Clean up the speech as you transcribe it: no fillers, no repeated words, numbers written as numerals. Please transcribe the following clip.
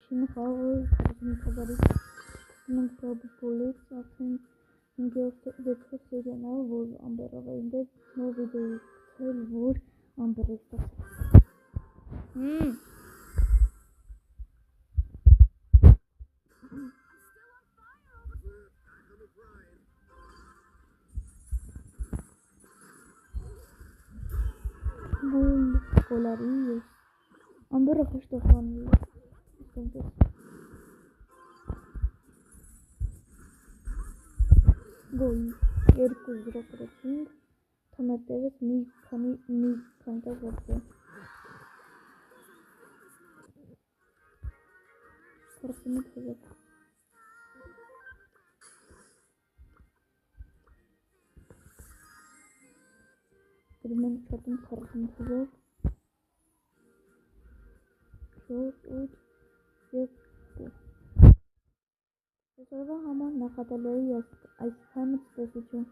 Şimdi hava karışımı kabarık. Bunun tabi polis zaten götür söyleyene vur amberayında no videoyu tel vur amberayında. Bu kolariyi amberayında işte falan. Gol. Երկու զրոկրեցինք, թմետևս մի քանտակ վրդը։ 48 հզակ։ Գրում եմ չատում 48 հզակ։ 4, 8, 2։ Այսօրվա համար նախատելեի այսքան ցտեսություն։